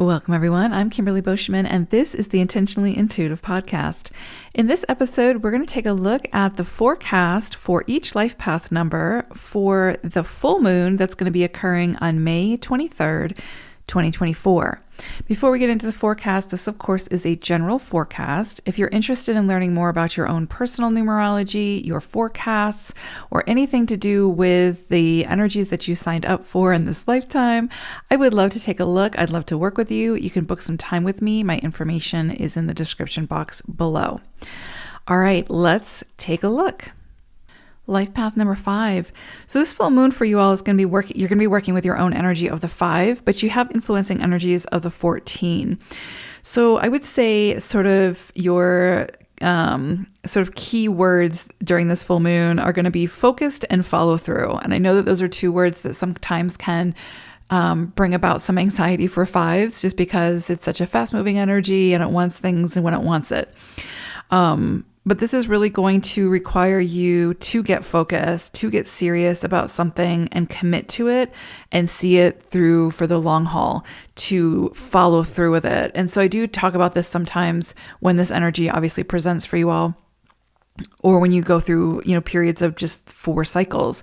Welcome, everyone. I'm Kimberly Boschman, and this is the Intentionally Intuitive podcast. In this episode, we're going to take a look at the forecast for each life path number for the full moon that's going to be occurring on May 23rd, 2024. Before we get into the forecast, this, of course, is a general forecast. If you're interested in learning more about your own personal numerology, your forecasts, or anything to do with the energies that you signed up for in this lifetime, I would love to take a look. I'd love to work with you. You can book some time with me. My information is in the description box below. All right, let's take a look. Life path number 5. So this full moon for you all is going to be you're going to be working with your own energy of the 5, but you have influencing energies of the 14. So I would say sort of your key words during this full moon are going to be focused and follow through. And I know that those are two words that sometimes can bring about some anxiety for 5s just because it's such a fast moving energy and it wants things when it wants it. But this is really going to require you to get focused, to get serious about something and commit to it and see it through for the long haul, to follow through with it. And so I do talk about this sometimes when this energy obviously presents for you all, or when you go through, periods of just 4 cycles.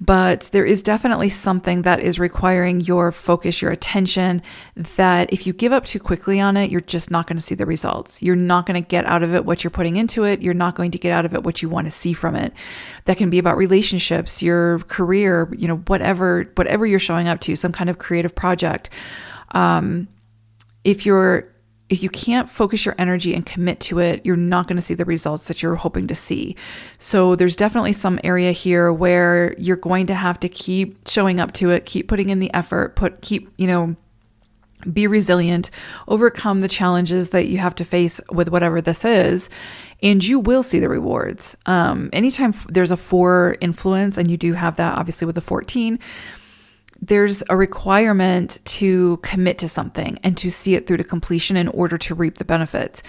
But there is definitely something that is requiring your focus, your attention, that if you give up too quickly on it, you're just not going to see the results. You're not going to get out of it what you're putting into it. You're not going to get out of it what you want to see from it. That can be about relationships, your career, whatever you're showing up to, some kind of creative project. If you can't focus your energy and commit to it, you're not going to see the results that you're hoping to see. So there's definitely some area here where you're going to have to keep showing up to it, keep putting in the effort, be resilient, overcome the challenges that you have to face with whatever this is, and you will see the rewards. Anytime there's a 4 influence, and you do have that obviously with the 14, there's a requirement to commit to something and to see it through to completion in order to reap the benefits.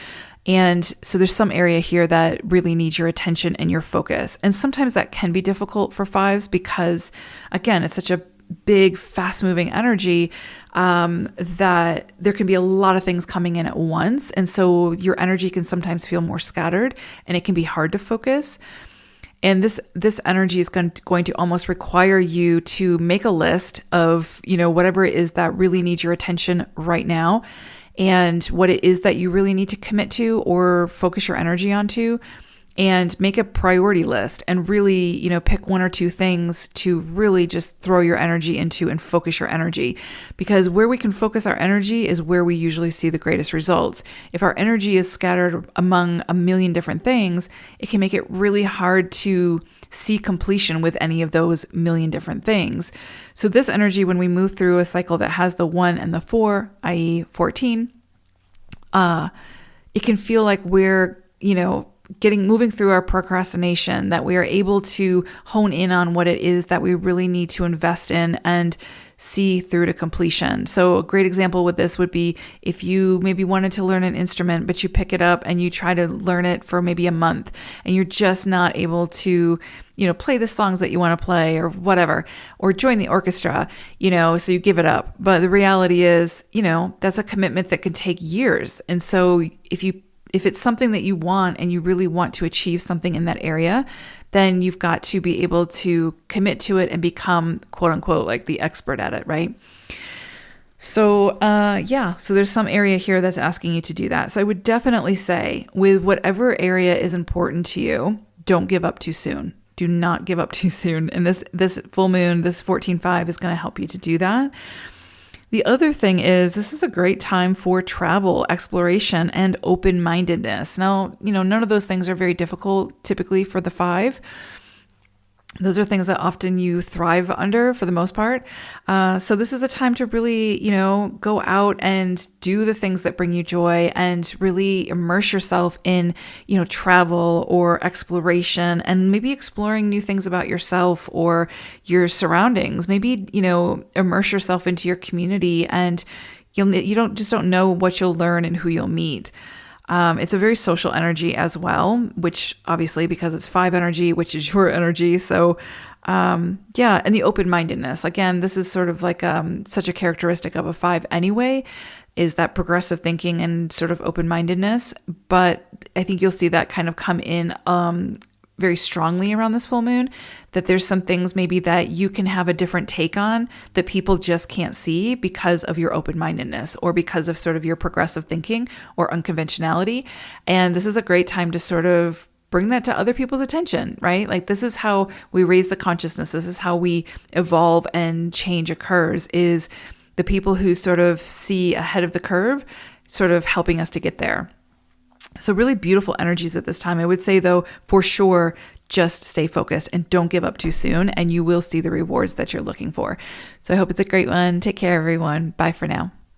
And so there's some area here that really needs your attention and your focus. And sometimes that can be difficult for 5s because, again, it's such a big, fast-moving energy that there can be a lot of things coming in at once. And so your energy can sometimes feel more scattered and it can be hard to focus. And this energy is going to almost require you to make a list of, whatever it is that really needs your attention right now and what it is that you really need to commit to or focus your energy onto, and make a priority list and really, pick 1 or 2 things to really just throw your energy into and focus your energy. Because where we can focus our energy is where we usually see the greatest results. If our energy is scattered among a million different things, it can make it really hard to see completion with any of those million different things. So this energy, when we move through a cycle that has the 1 and the 4, i.e. 14, it can feel like we're, moving through our procrastination, that we are able to hone in on what it is that we really need to invest in and see through to completion. So a great example with this would be if you maybe wanted to learn an instrument, but you pick it up and you try to learn it for maybe a month and you're just not able to, play the songs that you want to play or whatever, or join the orchestra, so you give it up. But the reality is, that's a commitment that can take years. And so if it's something that you want and you really want to achieve something in that area, then you've got to be able to commit to it and become, quote unquote, like the expert at it, right? So, so there's some area here that's asking you to do that. So I would definitely say with whatever area is important to you, don't give up too soon. Do not give up too soon. And this full moon, this 14/5 is going to help you to do that. The other thing is this is a great time for travel, exploration, and open-mindedness. Now, none of those things are very difficult typically for the 5. Those are things that often you thrive under for the most part. So this is a time to really, go out and do the things that bring you joy and really immerse yourself in, travel or exploration and maybe exploring new things about yourself or your surroundings. Maybe, immerse yourself into your community and you don't know what you'll learn and who you'll meet. It's a very social energy as well, which obviously because it's 5 energy, which is your energy. So, and the open-mindedness, again, this is sort of like, such a characteristic of a 5 anyway, is that progressive thinking and sort of open-mindedness. But I think you'll see that kind of come in very strongly around this full moon, that there's some things maybe that you can have a different take on that people just can't see because of your open-mindedness or because of sort of your progressive thinking or unconventionality. And this is a great time to sort of bring that to other people's attention, right? Like, this is how we raise the consciousness. This is how we evolve and change occurs, is the people who sort of see ahead of the curve, sort of helping us to get there. So really beautiful energies at this time. I would say, though, for sure, just stay focused and don't give up too soon, and you will see the rewards that you're looking for. So I hope it's a great one. Take care, everyone. Bye for now.